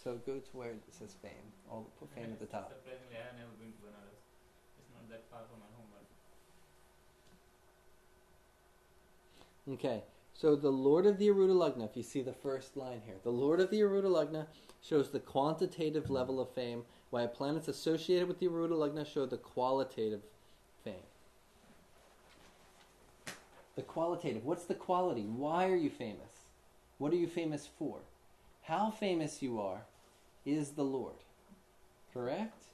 So go to where it says fame. Put fame at the top. Surprisingly, I have never been to Varanasi. It's not that far from my home. But Okay, so the Lord of the Ārūḍha Lagna, if you see the first line here, the Lord of the Ārūḍha Lagna shows the quantitative level of fame, while planets associated with the Ārūḍha Lagna show the qualitative fame. The qualitative, what's the quality? Why are you famous? What are you famous for? How famous you are is the Lord. Correct?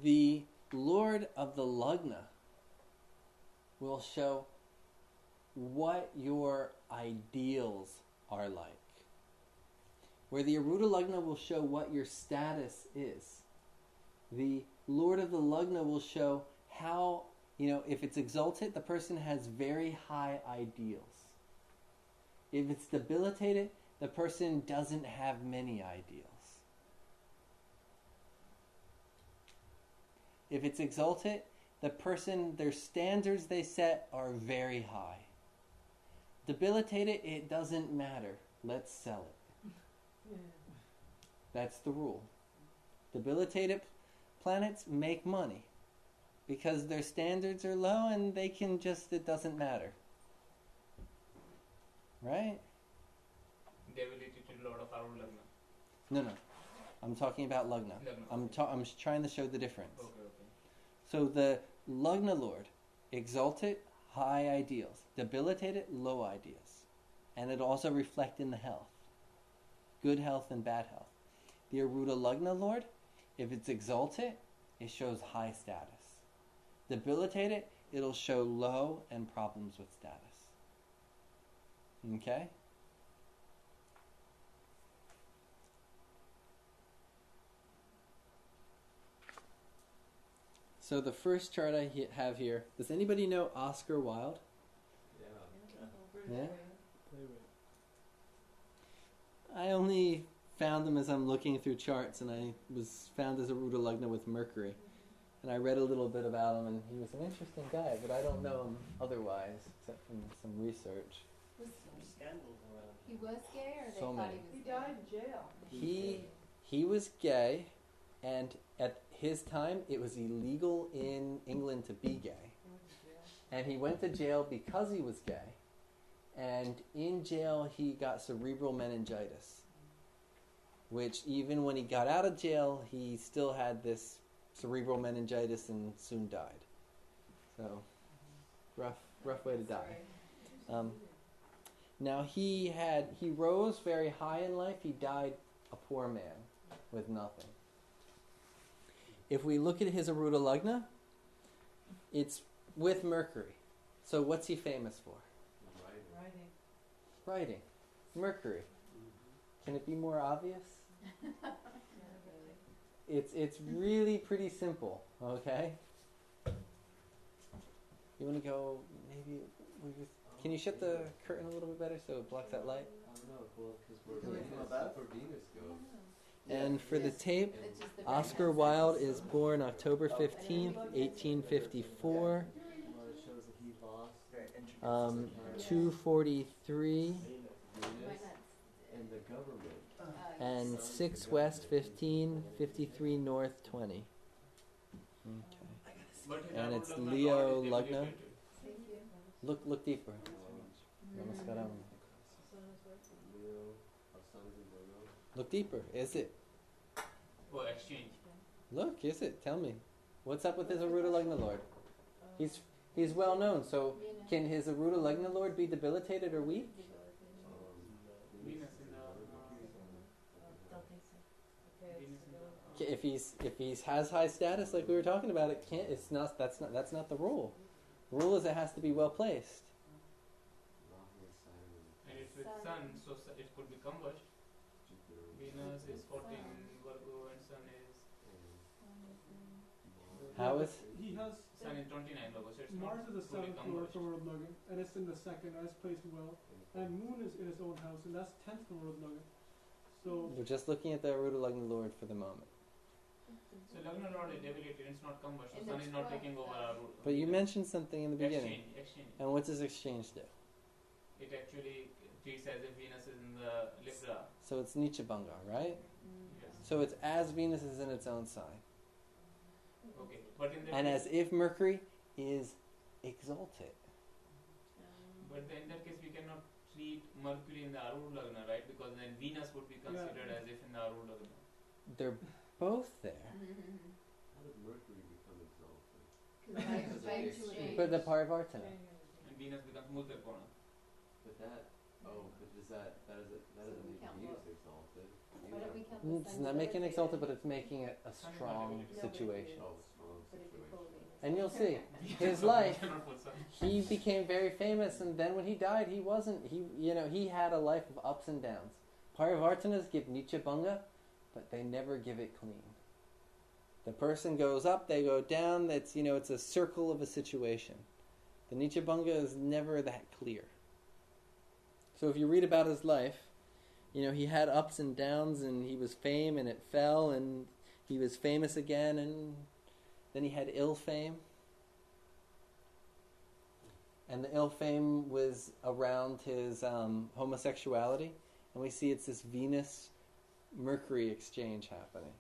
The Lord of the Lagna will show what your ideals are like. Where the Arudha Lagna will show what your status is. The Lord of the Lagna will show how, if it's exalted, the person has very high ideals. If it's debilitated, the person doesn't have many ideals. If it's exalted, the person, their standards they set are very high. Debilitated, it doesn't matter. Let's sell it. Yeah. That's the rule. Debilitated planets make money because their standards are low and they can just, it doesn't matter. Right? debilitated Lord of Ārūḍha Lagna. No. I'm talking about Lagna. I'm trying to show the difference. Okay. So the Lagna Lord, exalted, high ideals. Debilitated, low ideals. And it also reflect in the health. Good health and bad health. The Arudha Lagna Lord, if it's exalted, it shows high status. Debilitated, it'll show low and problems with status. Okay? So the first chart I have here, does anybody know Oscar Wilde? Yeah? I only found him as I'm looking through charts, and I was found as a Arudha Lagna with Mercury. And I read a little bit about him, and he was an interesting guy, but I don't know him otherwise, except from some research. He was gay, or they So thought many. he was He died in jail. He was gay, and at his time, it was illegal in England to be gay. And he went to jail because he was gay. And in jail, he got cerebral meningitis, which even when he got out of jail, he still had this cerebral meningitis and soon died. So, rough way to die. Now he rose very high in life. He died a poor man with nothing. If we look at his Arudha Lagna, it's with Mercury. So what's he famous for? Writing. Mercury. Can it be more obvious? It's really pretty simple, okay? You want to go, maybe, can you shut the curtain a little bit better so it blocks that light? I don't know, because we're for Venus go. And for the tape, Oscar Wilde is born October 15th, 1854. It shows that he lost 243 and the government. and 6 West 15, 53 North 20. Okay. And it's Leo Lagna. Look deeper. Namaskaram. Look deeper. Is it? Oh, exchange. Look, is it? Tell me. What's up with his Arudha Lagna Lord? He's well known, so can his Arudha Lagna Lord be debilitated or weak? Venus in If he has high status like we were talking about, that's not the rule. The rule is it has to be well placed. and it's with Sun, so it could be combust. Venus is 14 Virgo and Sun is How is He has Sun in 29 Virgo, so it's Mars not is the fully seventh lord combust. from Ārūḍha Lagna, and it's in the second, and it's placed well. And Moon is in his own house, and that's 10th from Ārūḍha Lagna. So we're just looking at the Arudha Lagna Lord for the moment. So Lagna Lord is debilitated, it's not combust, so In Sun the is not 12th, taking over Ārūḍha. But you mentioned something in the beginning. Exchange. And what does exchange do? it actually treats as if Venus is in the Libra. So it's Nichabanga, right? Yes. So it's as Venus is in its own sign. Okay, but in that And case, as if Mercury is exalted. but in that case we cannot treat Mercury in the Ārūḍha Lagna, right? Because then Venus would be considered as if in the Ārūḍha Lagna. They're both there. How did Mercury become exalted? But the Parivartana. And Venus becomes Mudrakona. But that, but that doesn't make Venus exalted. Why don't we count the It's signs not of making Earth exalted, here? but it's making it a strong situation. Oh, strong But it'd be situation. full Venus. And you'll see, his life, he became very famous, and then when he died, he wasn't, he had a life of ups and downs. Parivartanas give Nichabanga, but they never give it clean. The person goes up, they go down, it's a circle of a situation. The Nichabanga is never that clear. So if you read about his life, he had ups and downs, and he was fame, and it fell, and he was famous again, and then he had ill fame. And the ill fame was around his homosexuality. And we see it's this Venus-Mercury exchange happening.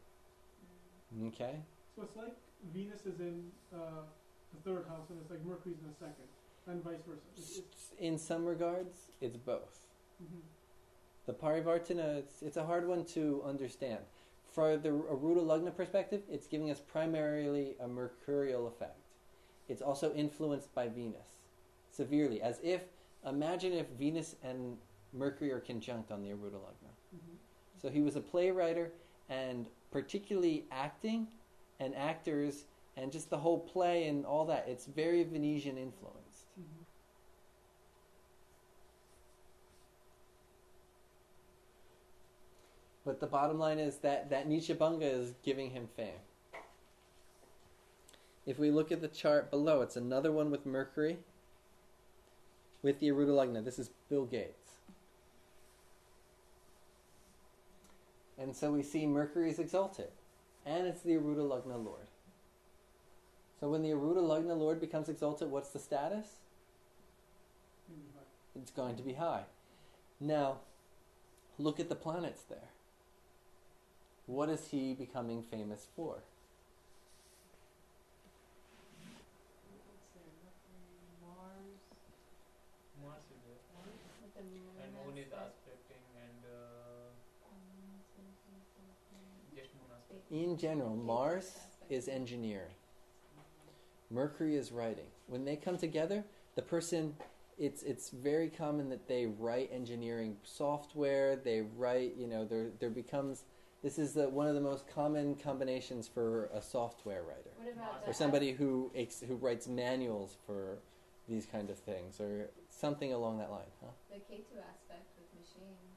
Okay? So it's like Venus is in the third house, and it's like Mercury's in the second, and vice versa. In some regards, it's both. Mm-hmm. The Parivartana, it's a hard one to understand. For the Arudha Lagna perspective, it's giving us primarily a mercurial effect. It's also influenced by Venus severely, as if, imagine if Venus and Mercury are conjunct on the Arudha Lagna. Mm-hmm. So he was a playwright, and particularly acting and actors and just the whole play and all that, it's very Venetian influenced. Mm-hmm. But the bottom line is that Nichabanga is giving him fame. If we look at the chart below, it's another one with Mercury, with the Arudha Lagna. This is Bill Gates. And so we see Mercury is exalted, and it's the Arudha Lagna Lord. So when the Arudha Lagna Lord becomes exalted, what's the status? It's going to be high. Now, look at the planets there. What is he becoming famous for? Mars is there. And Moon is aspecting and just Moon aspect. In general, Mars is engineering. Mercury is writing. When they come together, the person, it's very common that they write engineering software. They write, there becomes. This is one of the most common combinations for a software writer, What about or somebody who writes manuals for these kind of things, or something along that line, huh? the K2 aspect with machines?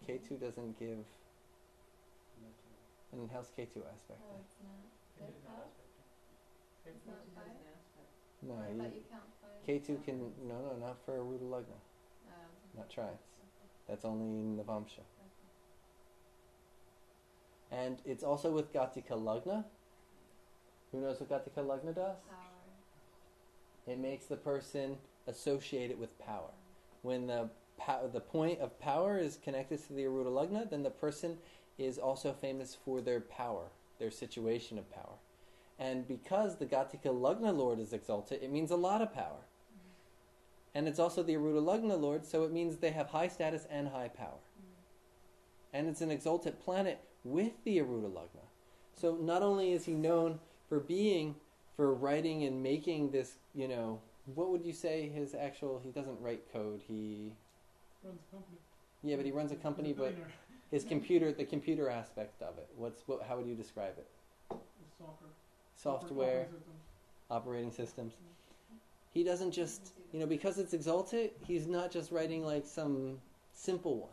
K2 doesn't give. And how's K2 aspect? Oh, it's not. It is not It's aspecting. not five? No, I thought you count five. K2 can no, not for Arudha Lagna, not trines. That's only Navamsha. And it's also with Gatika Lagna. Who knows what Gatika Lagna does? Power. It makes the person associated with power. When the point of power is connected to the Arudha Lagna, then the person is also famous for their power, their situation of power. And because the Gatika Lagna Lord is exalted, it means a lot of power. And it's also the Arudha Lagna Lord, so it means they have high status and high power. And it's an exalted planet with the Arudha Lagna. So not only is he known for writing and making this, what would you say his actual, he doesn't write code, he... Runs a company. Yeah, but he runs a company, but His the computer aspect of it, how would you describe it? Software, operating systems. He doesn't just, because it's exalted, he's not just writing like some simple one.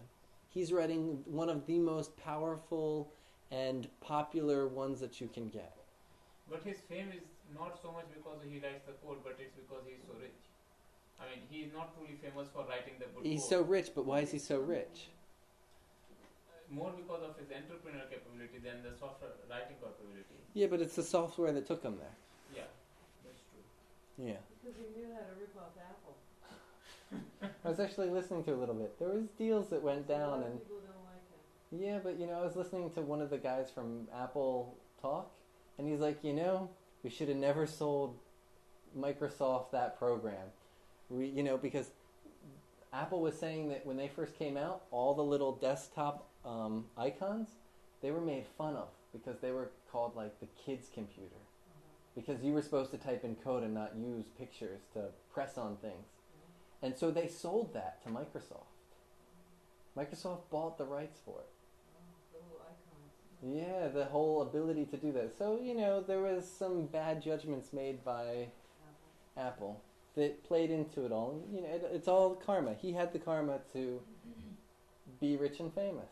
He's writing one of the most powerful and popular ones that you can get. But his fame is not so much because he writes the code, but it's because he's so rich. I mean, he is not truly famous for writing the good He's code. so rich, but why is he so rich? More because of his entrepreneurial capability than the software writing capability. Yeah, but it's the software that took him there. Yeah, that's true. Yeah. Because he knew how to rip off Apple. I was actually listening to a little bit. There was deals that went down, and people don't like him. yeah, but I was listening to one of the guys from Apple talk, and he's like, we should have never sold Microsoft that program. Because Apple was saying that when they first came out, all the little desktop icons, they were made fun of because they were called like the kids' computer. Because you were supposed to type in code and not use pictures to press on things. And so they sold that to Microsoft. Microsoft bought the rights for it. Little icons. Yeah, the whole ability to do that. So, there was some bad judgments made by Apple that played into it all. And, it's all karma. He had the karma to be rich and famous.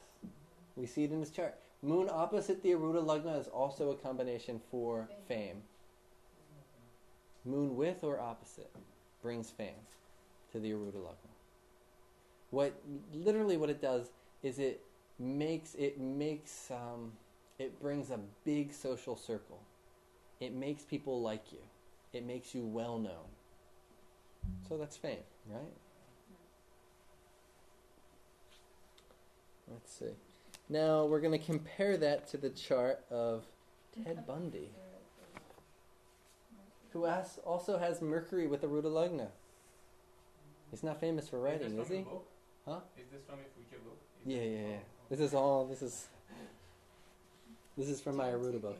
We see it in his chart. Moon opposite the Ārūḍha Lagna is also a combination for fame. Moon with or opposite brings fame to the Ārūḍha Lagna. What it does is it brings a big social circle. It makes people like you. It makes you well known. So that's fame, right? Let's see. Now we're going to compare that to the chart of Ted Bundy, who also has Mercury with Ārūḍha Lagna. He's not famous for writing, is he? Book? Huh? Is this from a future book? Yeah. This is from my Arudha book.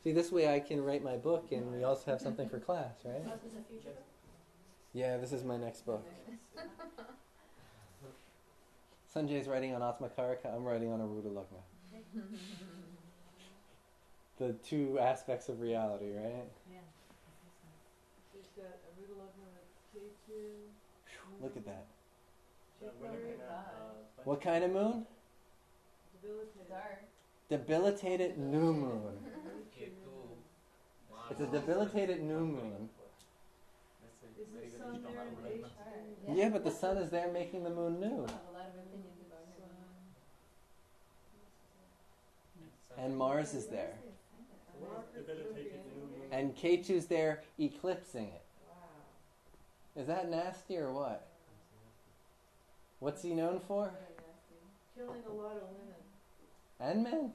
See, this way I can write my book, and we also have something for class, right? This is a future book? Yeah, this is my next book. Sanjay's writing on Atmakarika, I'm writing on Ārūḍha Lagna. The two aspects of reality, right? Yeah. He's got Arudha Lagna with K2. Look at that. Jupiter, What kind of moon? debilitated. Dark. Debilitated new moon. Ketu, Mars. It's a debilitated new moon. That's a Is very the good sun there example. in H2? Yeah, but the sun is there making the moon new. I have a lot of opinions about him. And Mars is there. Mars is Debilitated looking. new moon. And Ketu's there eclipsing it. Wow. Is that nasty or what? What's he known for? Very nasty. Killing a lot of women. And men.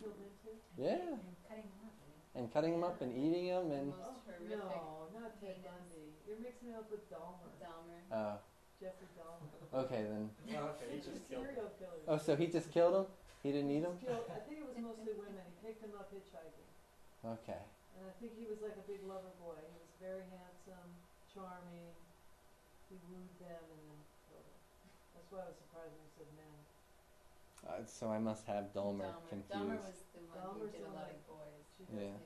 Killed men too? Yeah. And cutting him up. And cutting them up and eating them The and... most horrific. No, not Ted heinous. Bundy. You're mixing it up with Dahmer. Dahmer. Jeffrey Dahmer. Okay then. Okay, he He's a just killed serial killer. Oh, so he just killed him? He didn't eat him? I think it was mostly women. He picked them up hitchhiking. Okay. And I think he was like a big lover boy. He was very handsome, charming. He wooed them and then killed them. That's why I was surprised when he said men. So I must have Dahmer Dahmer confused. was the one Dahmer's who did the a lot one. of boys. Shoot, Yeah.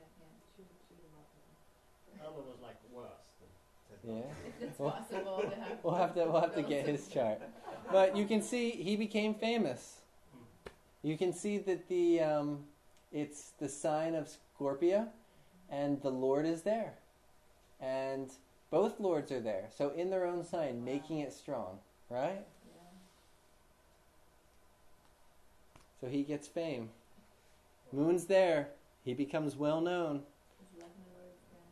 shoot him up with him. Alma was like worse than Ted Yeah. If it's possible to have. We'll have to get his chart. But you can see he became famous. You can see that it's the sign of Scorpio, and the Lord is there, and both lords are there. So in their own sign, making it strong, right? Yeah. So he gets fame. Moon's there. He becomes well known. His Lagna Lord's there.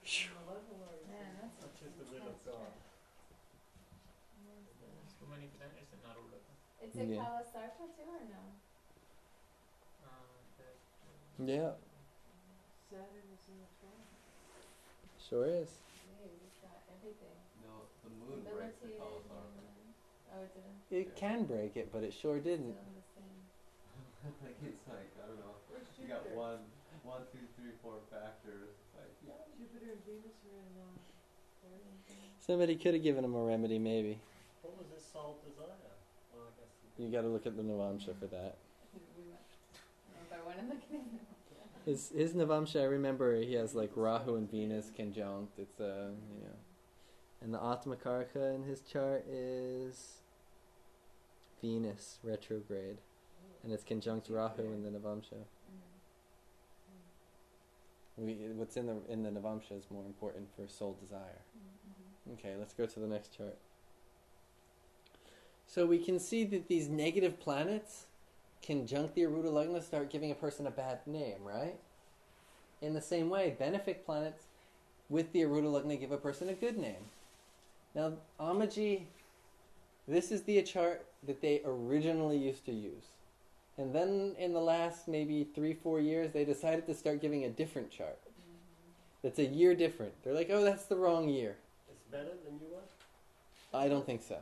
And the lover lord is Man, there. that's Which is the will of intense God. chart. There's too many planets in Ārūḍha. It's a Yeah. Kalasarpa too, or no? Yeah, Saturn is in the 12th. sure is. Dude, it's got everything. No, the moon breaks the Debilitated. Kalasarpa. Oh, it didn't. It can break it, but it sure didn't. Still the same. Like it's like, I don't know. Where's You got Jupiter? one, 2, 3, 4 factors. It's like, yeah. Jupiter and Venus are in Somebody could have given him a remedy, maybe. What was his soul desire? Well, I guess You got to look at the Navamsha for that. I don't know if I want to look at it. His Navamsha, I remember he has like Rahu and Venus conjunct. It's and the Atmakarika in his chart is Venus retrograde, and it's conjunct Rahu in the Navamsha. What's in the Navamsha is more important for soul desire. Okay, let's go to the next chart. So we can see that these negative planets conjunct the Ārūḍha Lagna start giving a person a bad name, right? In the same way, benefic planets, with the Arudha Lagna give a person a good name. Now, Amaji, this is the chart that they originally used to use. And then in the last maybe 3-4 years, they decided to start giving a different chart. That's a year different. They're like, oh, that's the wrong year. It's better than you one? I don't think so.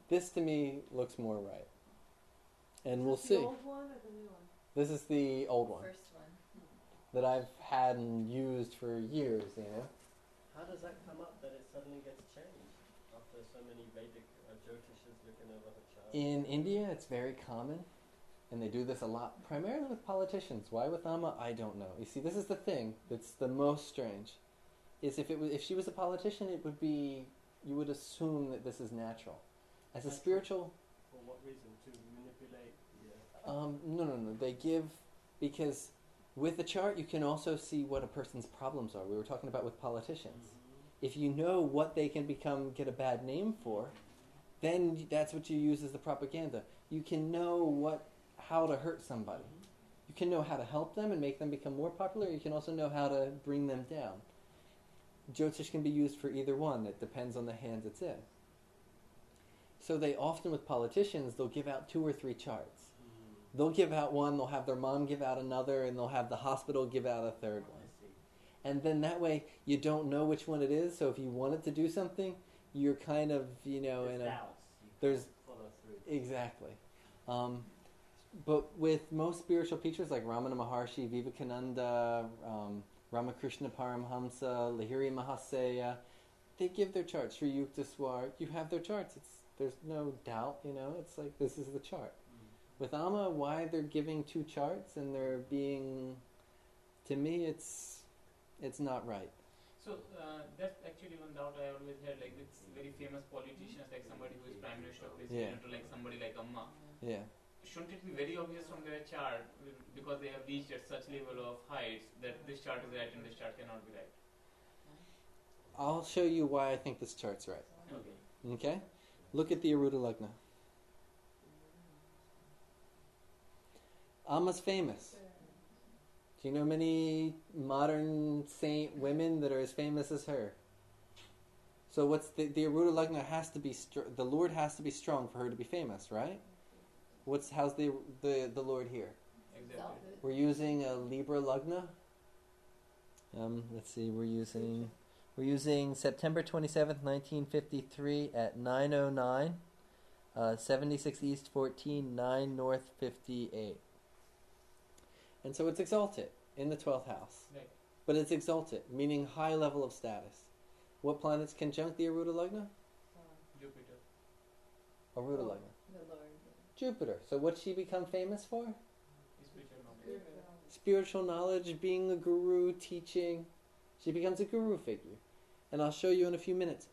This to me looks more right. And we'll Is this see. the old one or the new one? This is the old one First one. that I've had and used for years, you know. How does that come up that it suddenly gets changed after so many Vedic Jyotishas looking over the chart? In India, it's very common, and they do this a lot, primarily with politicians. Why with Amma, I don't know. You see, this is the thing that's the most strange, is if she was a politician, it would be, you would assume that this is natural. As a Natural? spiritual, For what reason? To manipulate? no. They give, because with the chart, you can also see what a person's problems are. We were talking about with politicians. If you know what they can get a bad name for, then that's what you use as the propaganda. You can know how to hurt somebody. You can know how to help them and make them become more popular. You can also know how to bring them down. Jyotish can be used for either one. It depends on the hand it's in. So they often, with politicians, they'll give out 2 or 3 charts. They'll give out one, they'll have their mom give out another, and they'll have the hospital give out a third one. And then that way, you don't know which one it is, so if you wanted to do something, you're kind of, in a... There's... Follow through. Exactly. But with most spiritual teachers like Ramana Maharshi, Vivekananda, Ramakrishna Paramhamsa, Lahiri Mahasaya, they give their charts. Sri Achyutananda, you have their charts. There's no doubt, it's like this is the chart. With Amma, why they're giving 2 charts and they're being, to me, it's not right. So that's actually one doubt I always had, like with very famous politicians, like somebody who is Prime Minister or President, or like somebody like Amma. Yeah. Shouldn't it be very obvious from their chart, because they have reached at such level of heights, that this chart is right and this chart cannot be right? I'll show you why I think this chart's right. Okay. Okay? Look at the Arudha Lagna. Amma's famous. Do you know many modern saint women that are as famous as her? So what's the Arudha Lagna has to be the Lord has to be strong for her to be famous, right? How's the Lord here? Exactly. We're using a Libra Lagna. Let's see, we're using September 27th, 1953 at 9:09, 76 East 14, 9 North 58. And so it's exalted in the 12th house. Right. But it's exalted, meaning high level of status. What planets conjunct the Arudha Lagna? Jupiter. Arudha Lagna. The Lord. Jupiter. So what's she become famous for? Spiritual knowledge. Spiritual knowledge, being a guru, teaching. She becomes a guru figure. And I'll show you in a few minutes.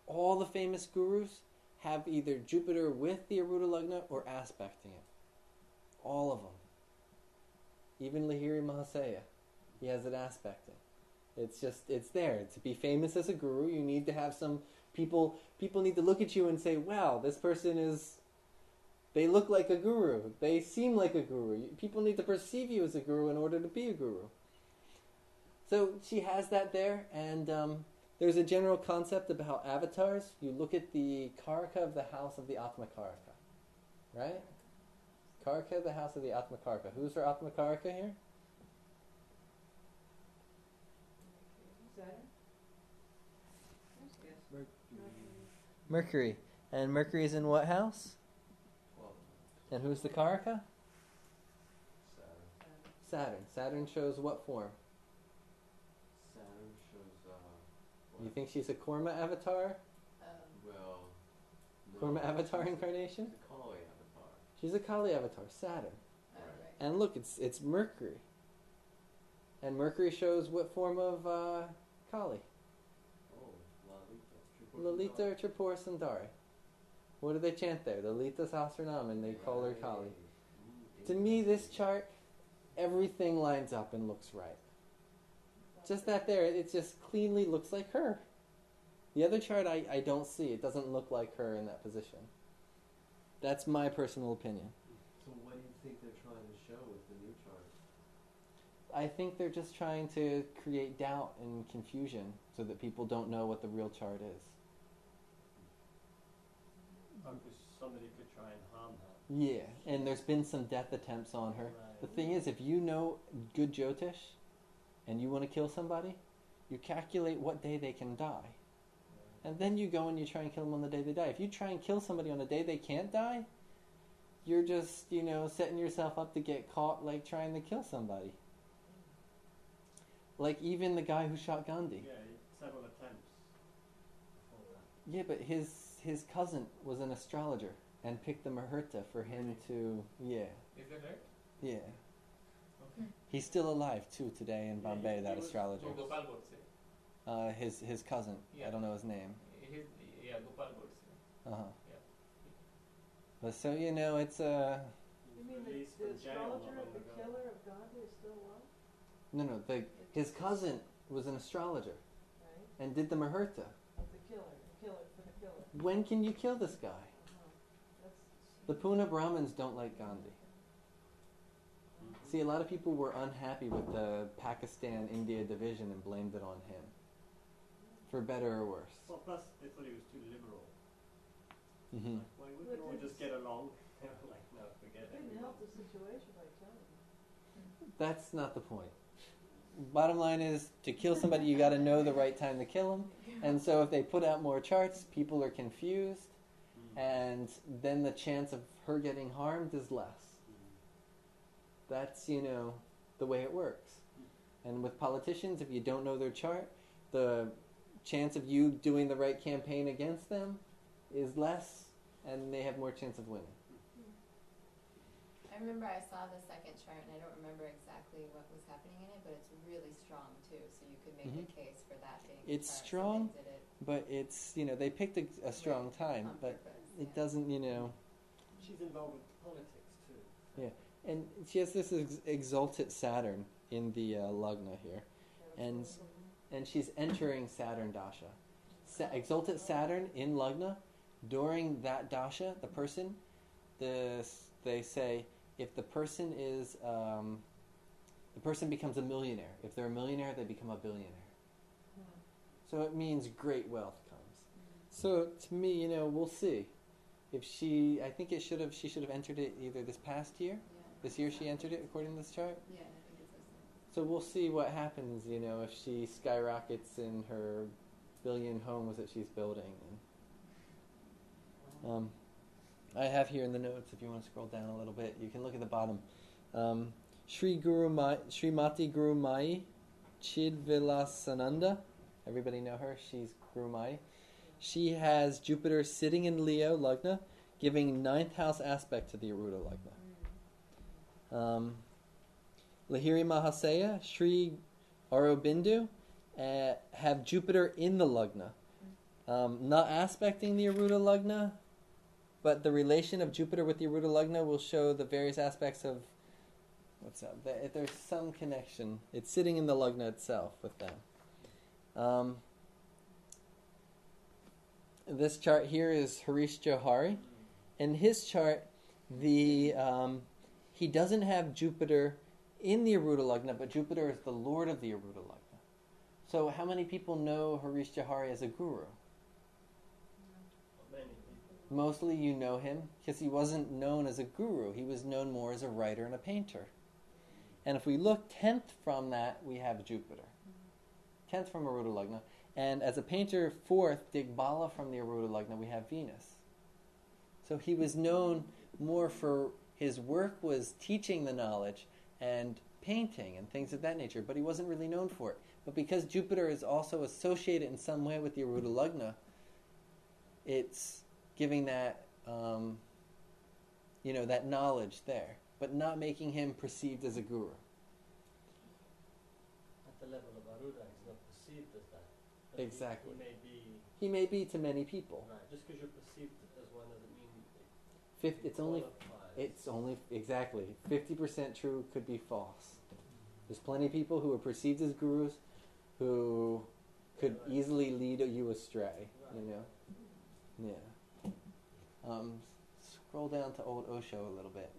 All the famous gurus have either Jupiter with the Arudha Lagna or aspecting it. All of them. Even Lahiri Mahasaya, he has it aspecting. It's there. To be famous as a guru, you need to have some people need to look at you and say, wow, this person they look like a guru. They seem like a guru. People need to perceive you as a guru in order to be a guru. So she has that there, and there's a general concept about avatars. You look at the Karaka of the house of the Atma Karaka, right? Karaka, the house of the Atma Karaka. Who's her Atma Karaka here? Saturn? Mercury. And Mercury is in what house? 12. And who's the Karaka? Saturn. Saturn. Saturn shows what form? Saturn shows, You think she's a Kurma avatar? well, no, Kurma avatar she's incarnation? a Kali avatar. She's a Kali avatar, Saturn. Oh, right. And look, it's Mercury. And Mercury shows what form of Kali? Oh, Lalita or Tripura Sundari. What do they chant there? The Lalita Sahasranam, and they call her Kali. To me, this chart, everything lines up and looks right. Just that there, it just cleanly looks like her. The other chart I don't see. It doesn't look like her in that position. That's my personal opinion. So what do you think they're trying to show with the new chart? I think they're just trying to create doubt and confusion so that people don't know what the real chart is. Because somebody could try and harm her. Yeah, and there's been some death attempts on her. Right. The thing is, if you know good Jyotish and you want to kill somebody, you calculate what day they can die. And then you go and you try and kill them on the day they die. If you try and kill somebody on the day they can't die, you're just, setting yourself up to get caught, like, trying to kill somebody. Like, even the guy who shot Gandhi. Yeah, several attempts before that. Yeah, but his cousin was an astrologer and picked the Muhurta for him to... Yeah. Is that right? Yeah. Okay. He's still alive, too, today in Yeah, Bombay, he that was- astrologer. So Gopal Godse. His cousin. Yeah. I don't know his name. Gopal Godse. Uh-huh. Yeah. But so, it's You mean Released the from jail not astrologer, long the ago. killer of Gandhi is still alive? No, his cousin was an astrologer Right? and did the Muhurta. Of the killer for the killer. When can you kill this guy? That's The Pune Brahmins don't like Gandhi. See, a lot of people were unhappy with the Pakistan-India division and blamed it on him. For better or worse. Well, plus they thought he was too liberal. Hmm. Like, why wouldn't we all just get along? They were like, no, forget it. didn't help the situation by telling him. That's not the point. Bottom line is, to kill somebody, you got to know the right time to kill them. And so if they put out more charts, people are confused, and then the chance of her getting harmed is less. That's, the way it works. And with politicians, if you don't know their chart, the chance of you doing the right campaign against them is less, and they have more chance of winning. I remember I saw the second chart, and I don't remember exactly what was happening in it, but it's really strong too. So you could make Mhm. a case for that being. It's the chart, strong, So they did it but it's, they picked a strong time, on but purpose. it yeah. doesn't, She's involved with politics too. Yeah. And she has this exalted Saturn in the Lagna here. And she's entering Saturn Dasha. Exalted Saturn in Lagna, during that Dasha, the person, they say, if the person is, the person becomes a millionaire. If they're a millionaire, they become a billionaire. So it means great wealth comes. So to me, we'll see. If she should have entered it either this past year. Yeah. This year she entered it according to this chart. Yeah, I think it's this So we'll see what happens, if she skyrockets in her billion homes that she's building. And, I have here in the notes, if you want to scroll down a little bit, you can look at the bottom. Srimati Guru Mai Chidvilasananda. Everybody know her? She's Guru Mai. She has Jupiter sitting in Leo Lagna, giving 9th house aspect to the Arudha Lagna. Lahiri Mahasaya, Sri Aurobindo, have Jupiter in the Lagna. Not aspecting the Arudha Lagna, but the relation of Jupiter with the Arudha Lagna will show the various aspects of what's up. There's some connection. It's sitting in the Lagna itself with them. This chart here is Harish Johari. In his chart, he doesn't have Jupiter in the Arudha Lagna, but Jupiter is the lord of the Arudha Lagna. So how many people know Harish Johari as a guru? Many people. Mostly you know him because he wasn't known as a guru. He was known more as a writer and a painter. And if we look 10th from that, we have Jupiter. 10th from Arudha Lagna. And as a painter, 4th, Digbala from the Arudha Lagna, we have Venus. So he was known more for his work was teaching the knowledge and painting and things of that nature, but he wasn't really known for it. But because Jupiter is also associated in some way with the Arudha Lagna, it's giving that, that knowledge there, but not making him perceived as a guru. At the level of Arudha, he's not perceived as that. But Exactly. He may be He may be to many people. right. Just because you're perceived as one doesn't mean It's only exactly 50% true, could be false. There's plenty of people who are perceived as gurus who could easily lead you astray. Yeah. Scroll down to old Osho a little bit.